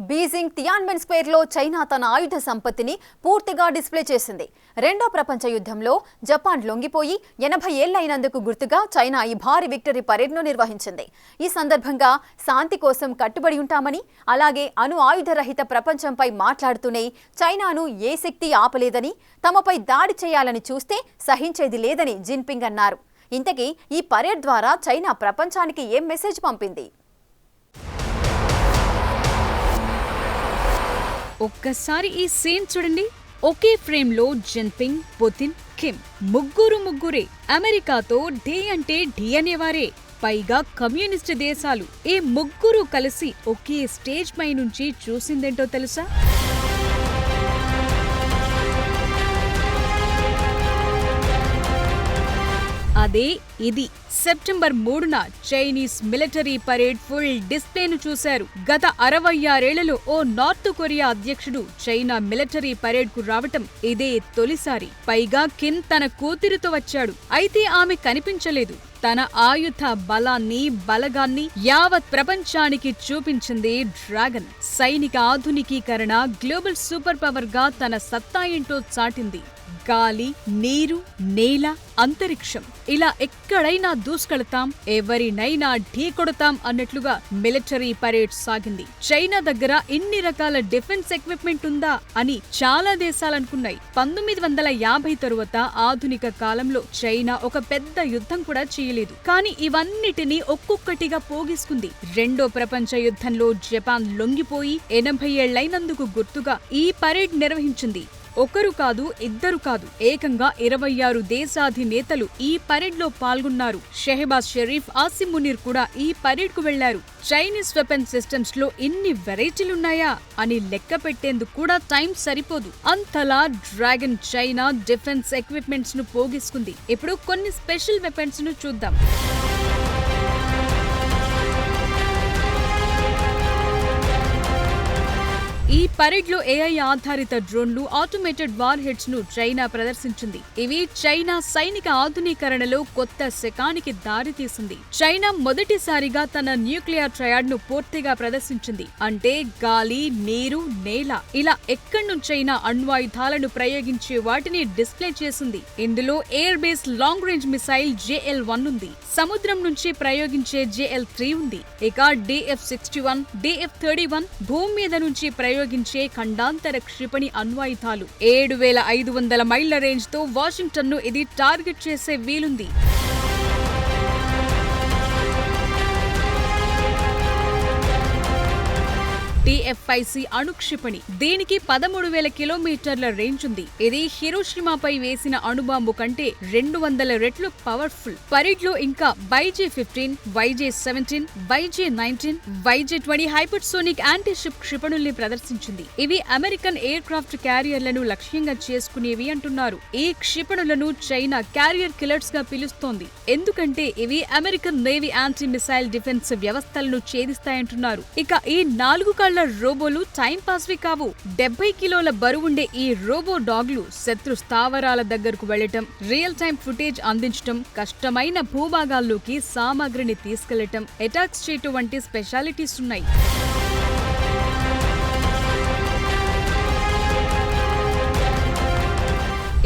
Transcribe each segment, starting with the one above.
Beijing తియాన్మెన్ స్క్వేర్లో China తన ఆయుధ సంపత్తిని పూర్తిగా డిస్ప్లే చేసింది. రెండో ప్రపంచ యుద్ధంలో జపాన్ లొంగిపోయి 80 ఏళ్లైనందుకు గుర్తుగా చైనా ఈ భారీ విక్టరీ పరేడ్ను నిర్వహించింది. ఈ సందర్భంగా శాంతి కోసం కట్టుబడి ఉంటామని, అలాగే అణు ఆయుధ రహిత ప్రపంచంపై మాట్లాడుతూనే చైనాను ఏ శక్తి ఆపలేదని, తమపై దాడి చేయాలని చూస్తే సహించేది లేదని జిన్పింగ్ అన్నారు. ఇంతకీ ఈ పరేడ్ ద్వారా చైనా ప్రపంచానికి ఏం మెసేజ్ పంపింది? ఒక్కసారి ఈ సీన్ చూడండి. ఒకే ఫ్రేమ్ లో జిన్పింగ్, పుతిన్, కిమ్ ముగ్గురే అమెరికాతో ఢీ అంటే ఢీ అనేవారే. పైగా కమ్యూనిస్ట్ దేశాలు. ఈ ముగ్గురు కలిసి ఒకే స్టేజ్ పై నుంచి చూసిందేంటో తెలుసా? అదే ఇది. సెప్టెంబర్ 3న చైనీస్ మిలిటరీ పరేడ్ ఫుల్ డిస్ప్లేను చూశారు. గత 66 ఏళ్లలో ఓ నార్త్ కొరియా అధ్యక్షుడు చైనా మిలిటరీ పరేడ్ కు రావటం ఇదే తొలిసారి. పైగా కిమ్ తన కూతురితో వచ్చాడు. అయితే ఆమె కనిపించలేదు. తన ఆయుధ బలగాన్ని యావత్ ప్రపంచానికి చూపించింది డ్రాగన్. సైనిక ఆధునికీకరణ, గ్లోబల్ సూపర్ పవర్ గా తన సత్తా ఏంటో చాటింది. గాలి, నీరు, నేల, అంతరిక్షం ఇలా ఎక్కడైనా దూసుకెళతాం, ఎవరినైనా ఢీకొడతాం అన్నట్లుగా మిలిటరీ పరేడ్ సాగింది. చైనా దగ్గర ఇన్ని రకాల డిఫెన్స్ ఎక్విప్మెంట్ ఉందా అని చాలా దేశాలనుకున్నాయి. 1950 తరువాత ఆధునిక కాలంలో చైనా ఒక పెద్ద యుద్ధం కూడా చేయలేదు. కానీ ఇవన్నిటినీ ఒక్కొక్కటిగా పోగేసుకుంది. రెండో ప్రపంచ యుద్ధంలో జపాన్ లొంగిపోయి 80 ఏళ్లైనందుకు గుర్తుగా ఈ పరేడ్ నిర్వహించింది. ఒకరు కాదు, ఇద్దరు కాదు, ఏకంగా 26 దేశాధినేతలు ఈ పరేడ్ లో పాల్గొన్నారు. షెహబాజ్ షరీఫ్, ఆసిమ్ మునీర్ కూడా ఈ పరేడ్ కు వెళ్లారు. చైనీస్ వెపన్ సిస్టమ్స్ లో ఇన్ని వెరైటీలున్నాయా అని లెక్క పెట్టేందుకు కూడా టైం సరిపోదు. అంతలా డ్రాగన్ చైనా డిఫెన్స్ ఎక్విప్మెంట్స్ ను పోగేసుకుంది. ఇప్పుడు కొన్ని స్పెషల్ వెపన్స్ ను చూద్దాం. ఈ పరేడ్ లో ఏఐ ఆధారిత డ్రోన్లు, ఆటోమేటెడ్ వార్ హెడ్స్ ను చైనా ప్రదర్శించింది. ఇవి చైనా సైనిక ఆధునీకరణలో కొత్త శకానికి దారితీసింది. చైనా మొదటిసారిగా తన న్యూక్లియర్ ట్రయాడ్ ను పూర్తిగా ప్రదర్శించింది. అంటే గాలి, నీరు, నేల ఇలా ఎక్కడి నుంచైనా అణ్వాయుధాలను ప్రయోగించే వాటిని డిస్ప్లే చేసింది. ఇందులో air base long range missile JL-1 ఉంది. సముద్రం నుంచి ప్రయోగించే JL-3 ఉంది. ఇక DF-61, DF-31 భూమి మీద నుంచి ప్రయోగించే ఖండాంతర క్షిపణి అణ్వాయుధాలు. 7500 మైళ్ల రేంజ్ తో వాషింగ్టన్ ను ఇది టార్గెట్ చేసే వీలుంది. TF-5C అణుక్షిపణి. దీనికి 13,000 కిలోమీటర్ల రేంజ్ ఉంది. ఇది హిరోషిమాపై వేసిన అణుబాంబు కంటే 200 రెట్లు పవర్ఫుల్. పరేడ్ లో ఇంకా YJ-15, YJ-17, YJ-19, YJ-20 hypersonic anti ship క్షిపణుల్ని ప్రదర్శించింది. ఇవి అమెరికన్ ఎయిర్ క్రాఫ్ట్ క్యారియర్లను లక్ష్యంగా చేసుకునేవి అంటున్నారు. ఈ క్షిపణులను చైనా క్యారియర్ కిల్లర్స్ గా పిలుస్తోంది. ఎందుకంటే ఇవి American navy anti missile defence వ్యవస్థలను ఛేదిస్తాయంటున్నారు. ఇక ఈ 4 కళ్ల రోబోలు టైం పాస్వి కావు. 70 కిలోల బరువుండే ఈ రోబో డాగ్లు శత్రు స్థావరాల దగ్గరకు వెళ్లటం, రియల్ టైం ఫుటేజ్ అందించటం, కష్టమైన భూభాగాల్లోకి సామాగ్రిని తీసుకెళ్లటం, అటాక్స్ చేయటం వంటి స్పెషాలిటీస్ ఉన్నాయి.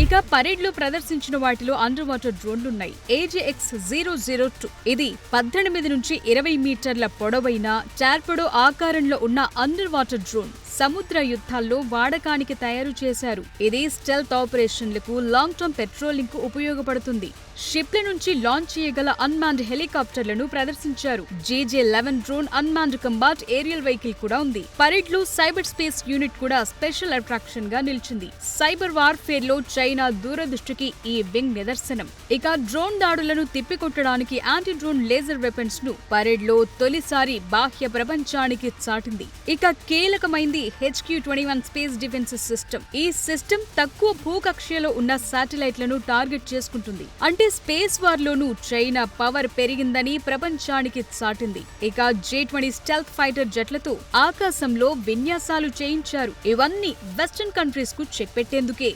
ఇక పరేడ్ లో ప్రదర్శించిన వాటిలో అండర్ వాటర్ డ్రోన్లున్నాయి. AJX-002 ఇది 18 నుంచి 20 మీటర్ల పొడవైన టార్పెడో ఆకారంలో ఉన్న అండర్ వాటర్ డ్రోన్. సముద్ర యుద్ధాల్లో వాడకానికి తయారు చేశారు. ఇది స్టెల్త్ ఆపరేషన్లకు, లాంగ్ టర్మ్ పెట్రోలింగ్ కు ఉపయోగపడుతుంది. షిప్ల నుంచి లాంచ్ చేయగల అన్మాన్డ్ హెలికాప్టర్లను ప్రదర్శించారు. JJ-11 drone unmanned combat aerial vehicle కూడా ఉంది. పరేడ్ లో సైబర్ స్పేస్ యూనిట్ కూడా స్పెషల్ అట్రాక్షన్ గా నిలిచింది. సైబర్ వార్ఫేర్ లో చైనా దూరదృష్టికి ఈ వింగ్ నిదర్శనం. ఇక డ్రోన్ దాడులను తిప్పికొట్టడానికి యాంటీ డ్రోన్ లేజర్ వెపన్స్ ను పరేడ్ లో తొలిసారి బాహ్య ప్రపంచానికి చాటింది. ఇక కీలకమైంది HQ-21 స్పేస్ డిఫెన్స్ సిస్టమ్. ఈ సిస్టమ్ తక్కువ భూకక్షలో ఉన్న శాటిలైట్లను టార్గెట్ చేసుకుంటుంది. అంటే స్పేస్ వార్ లోనూ చైనా పవర్ పెరిగిందని ప్రపంచానికి చాటింది. ఇక J-20 స్టెల్త్ ఫైటర్ జెట్లతో ఆకాశంలో విన్యాసాలు చేయించారు. ఇవన్నీ వెస్టర్న్ కంట్రీస్ కు చెక్ పెట్టేందుకే.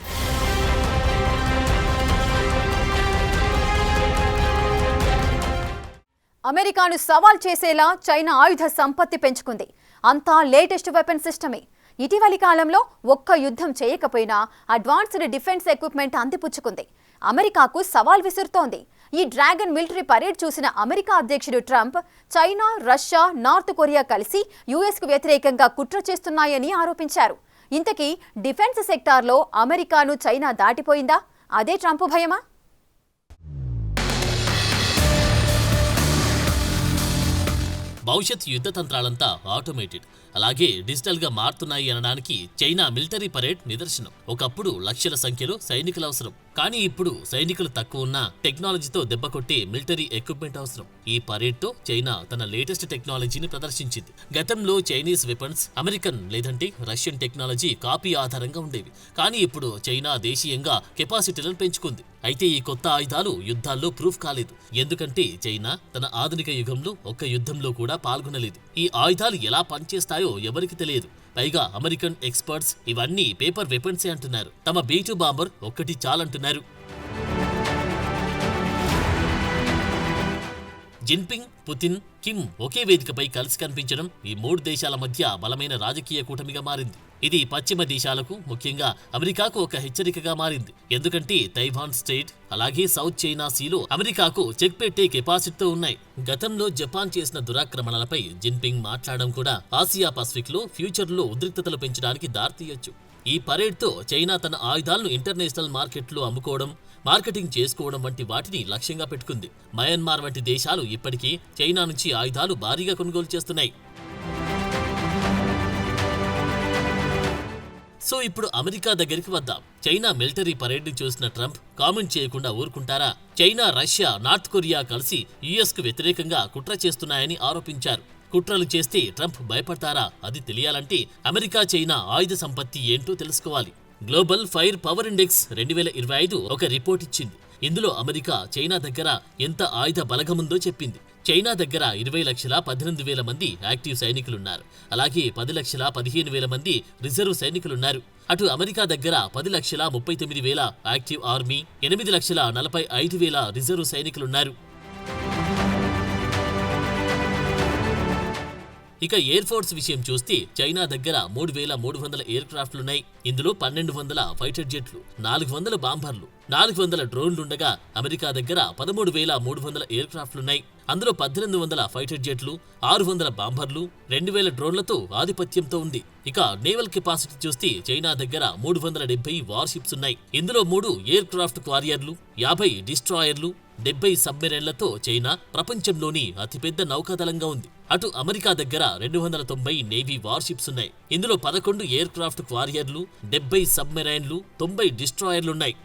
అమెరికాను సవాల్ చేసేలా చైనా ఆయుధ సంపత్తి పెంచుకుంది. అంతా లేటెస్ట్ వెపన్ సిస్టమే. ఇటీవలి కాలంలో ఒక్క యుద్ధం చేయకపోయినా అడ్వాన్స్డ్ డిఫెన్స్ ఎక్విప్మెంట్ అందిపుచ్చుకుంది. అమెరికాకు సవాల్ విసురుతోంది. ఈ డ్రాగన్ మిలిటరీ పరేడ్ చూసిన అమెరికా అధ్యక్షుడు Trump China, Russia, north Korea కలిసి యుఎస్కు వ్యతిరేకంగా కుట్ర చేస్తున్నాయని ఆరోపించారు. ఇంతకీ డిఫెన్స్ సెక్టార్లో అమెరికాను చైనా దాటిపోయిందా? అదే ట్రంప్ భయమా? భవిష్యత్ యుద్ధ తంత్రాలంతా ఆటోమేటెడ్, అలాగే డిజిటల్గా మారుతున్నాయి అనడానికి చైనా మిలిటరీ పరేడ్ నిదర్శనం. ఒకప్పుడు లక్షల సంఖ్యలో సైనికులు అవసరం, కానీ ఇప్పుడు సైనికులు తక్కువ ఉన్న టెక్నాలజీతో దెబ్బకొట్టే మిలిటరీ ఎక్విప్మెంట్ అవసరం. ఈ పరేడ్తో చైనా తన లేటెస్ట్ టెక్నాలజీని ప్రదర్శించింది. గతంలో చైనీస్ వెపన్స్ అమెరికన్ లేదంటే రష్యన్ టెక్నాలజీ కాపీ ఆధారంగా ఉండేవి, కానీ ఇప్పుడు చైనా దేశీయంగా కెపాసిటీలను పెంచుకుంది. అయితే ఈ కొత్త ఆయుధాలు యుద్ధాల్లో ప్రూఫ్ కాలేదు, ఎందుకంటే చైనా తన ఆధునిక యుగంలో ఒక్క యుద్ధంలో కూడా పాల్గొనలేదు. ఈ ఆయుధాలు ఎలా పనిచేస్తాయో ఎవరికి తెలియదు. పైగా అమెరికన్ ఎక్స్పర్ట్స్ ఇవన్నీ పేపర్ వెపన్సే అంటున్నారు. తమ B-2 బాంబర్ ఒక్కటి చాలంటున్నారు. జిన్పింగ్, పుతిన్, కిమ్ ఒకే వేదికపై కలిసి కనిపించడం ఈ మూడు దేశాల మధ్య బలమైన రాజకీయ కూటమిగా మారింది. ఇది పశ్చిమ దేశాలకు, ముఖ్యంగా అమెరికాకు ఒక హెచ్చరికగా మారింది. ఎందుకంటే తైవాన్ స్ట్రెయిట్ అలాగే సౌత్ చైనా సీలో అమెరికాకు చెక్ పెట్టే కెపాసిటీతో ఉన్నాయి. గతంలో జపాన్ చేసిన దురాక్రమణలపై జిన్పింగ్ మాట్లాడడం కూడా ఆసియా పసిఫిక్ లో ఫ్యూచర్లో ఉద్రిక్తతలు పెంచడానికి దారితీయొచ్చు. ఈ పరేడ్తో చైనా తన ఆయుధాలను ఇంటర్నేషనల్ మార్కెట్లో అమ్ముకోవడం, మార్కెటింగ్ చేసుకోవడం వంటి వాటిని లక్ష్యంగా పెట్టుకుంది. మయన్మార్ వంటి దేశాలు ఇప్పటికీ చైనా నుంచి ఆయుధాలు భారీగా కొనుగోలు చేస్తున్నాయి. సో ఇప్పుడు అమెరికా దగ్గరికి వద్దాం. చైనా మిలిటరీ పరేడ్ని చూసిన ట్రంప్ కామెంట్ చేయకుండా ఊరుకుంటారా? చైనా, రష్యా, నార్త్ కొరియా కలిసి యుఎస్కు వ్యతిరేకంగా కుట్ర చేస్తున్నాయని ఆరోపించారు. కుట్రలు చేస్తే ట్రంప్ భయపడతారా? అది తెలియాలంటే అమెరికా చైనా ఆయుధ సంపత్తి ఏంటో తెలుసుకోవాలి. గ్లోబల్ ఫైర్ పవర్ ఇండెక్స్ 2025 ఒక రిపోర్ట్ ఇచ్చింది. ఇందులో అమెరికా చైనా దగ్గర ఎంత ఆయుధ బలగముందో చెప్పింది. చైనా దగ్గర 20,18,000 మంది యాక్టివ్ సైనికులున్నారు. అలాగే 10,15,000 మంది రిజర్వ్ సైనికులున్నారు. అటు అమెరికా దగ్గర 10,39,000 యాక్టివ్ ఆర్మీ, 8,45,000 రిజర్వ్ సైనికులున్నారు. ఇక ఎయిర్ ఫోర్స్ విషయం చూస్తే చైనా దగ్గర 3,300 ఎయిర్ క్రాఫ్ట్లున్నాయి. ఇందులో 1,200 ఫైటర్ జెట్లు, 400 బాంబర్లు, 400 డ్రోన్లుండగా అమెరికా దగ్గర 13,300 ఎయిర్ క్రాఫ్ట్లున్నాయి. అందులో 1,800 ఫైటర్ జెట్లు, 600 బాంబర్లు, 2,000 డ్రోన్లతో ఆధిపత్యంతో ఉంది. ఇక నేవల్ కెపాసిటీ చూస్తే చైనా దగ్గర 370 వార్షిప్స్ ఉన్నాయి. ఇందులో 3 ఎయిర్ క్రాఫ్ట్ క్వారియర్లు, 50 డిస్ట్రాయర్లు, 70 సబ్మెరైన్లతో చైనా ప్రపంచంలోని అతిపెద్ద నౌకాదళంగా ఉంది. అటు అమెరికా దగ్గర 290 నేవీ వార్షిప్స్ ఉన్నాయి. ఇందులో 11 ఎయిర్ క్రాఫ్ట్ క్వారియర్లు, 70 సబ్మెరైన్లు, 90 డిస్ట్రాయర్లున్నాయి.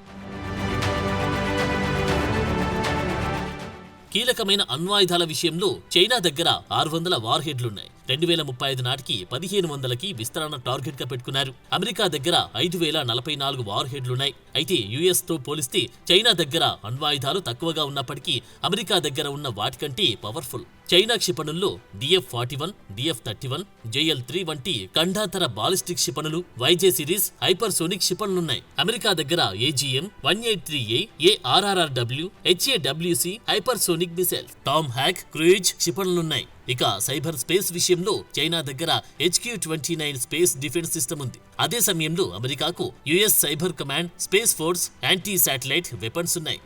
కీలకమైన అణ్వాయుధాల విషయంలో చైనా దగ్గర 600 వార్ హెడ్లున్నాయి. 2035 నాటికి 1,500కి విస్తరణ టార్గెట్ గా పెట్టుకున్నారు. అమెరికా దగ్గర 5,044 వార్ హెడ్లున్నాయి. అయితే యుఎస్ తో పోలిస్తే చైనా దగ్గర అణ్వాయుధాలు తక్కువగా ఉన్నప్పటికీ అమెరికా దగ్గర ఉన్న వాటికంటే powerful. China క్షిపణుల్లో DF-41, DF-31, JL-3 వంటి ఖండాంతర బాలిస్టిక్ క్షిపణులు, YJ సిరీస్ హైపర్సోనిక్ క్షిపణులున్నాయి. అమెరికా దగ్గర AGM-183A, ARRW, HAWC hypersonic missiles, Tomahawk cruise క్షిపణులున్నాయి. ఇక సైబర్ స్పేస్ విషయంలో చైనా దగ్గర HQ-29 స్పేస్ డిఫెన్స్ సిస్టమ్ ఉంది. అదే సమయంలో అమెరికాకు US cyber command, space force, anti satellite weapons ఉన్నాయి.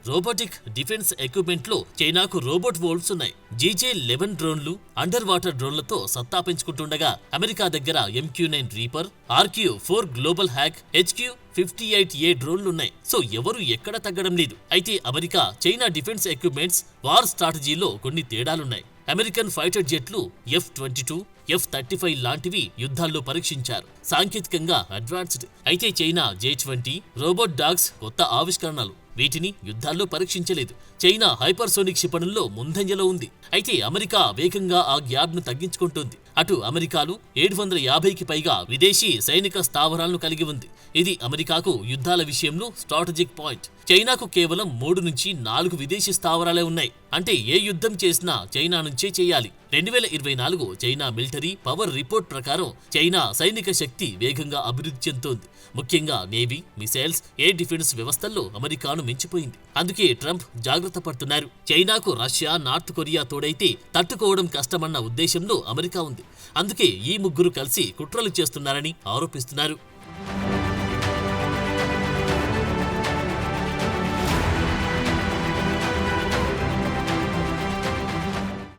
రోబోటిక్ డిఫెన్స్ ఎక్విప్మెంట్ లో చైనాకు రోబోట్ వోల్వ్స్ ఉన్నాయి. GJ-11 డ్రోన్లు, అండర్ వాటర్ డ్రోన్లతో సత్తా పెంచుకుంటుండగా అమెరికా దగ్గర MQ-9 Reaper, RQ-4 Global Hawk, HQ-58A డ్రోన్లున్నాయి. సో ఎవరు ఎక్కడ తగ్గడం లేదు. అయితే America China defence equipments war స్ట్రాటజీలో కొన్ని తేడాలున్నాయి. అమెరికన్ ఫైటర్ జెట్లు F-22, F-35 లాంటివి యుద్ధాల్లో పరీక్షించారు, సాంకేతికంగా అడ్వాన్స్డ్. అయితే చైనా J-20 రోబోట్ డాగ్స్ కొత్త ఆవిష్కరణలు, వీటిని యుద్ధాల్లో పరీక్షించలేదు. చైనా హైపర్సోనిక్ క్షిపణుల్లో ముందంజలో ఉంది. అయితే అమెరికా వేగంగా ఆ గ్యాప్ను తగ్గించుకుంటోంది. అటు అమెరికాలో 750కి పైగా విదేశీ సైనిక స్థావరాలను కలిగి ఉంది. ఇది అమెరికాకు యుద్ధాల విషయంలో స్ట్రాటజిక్ పాయింట్. చైనాకు కేవలం 3 నుంచి 4 విదేశీ స్థావరాలే ఉన్నాయి. అంటే ఏ యుద్ధం చేసినా చైనా నుంచే చేయాలి. 2024 చైనా మిలిటరీ పవర్ రిపోర్ట్ ప్రకారం చైనా సైనిక శక్తి వేగంగా అభివృద్ధి చెందుతోంది. ముఖ్యంగా నేవీ, మిసైల్స్, ఎయిర్ డిఫెన్స్ వ్యవస్థల్లో అమెరికాను మించిపోయింది. అందుకే ట్రంప్ జాగ్రత్త పడుతున్నారు. చైనాకు రష్యా, నార్త్ కొరియా తోడైతే తట్టుకోవడం కష్టమన్న ఉద్దేశంలో అమెరికా ఉంది. అందుకే ఈ ముగ్గురు కలిసి కుట్రలు చేస్తున్నారని ఆరోపిస్తున్నారు.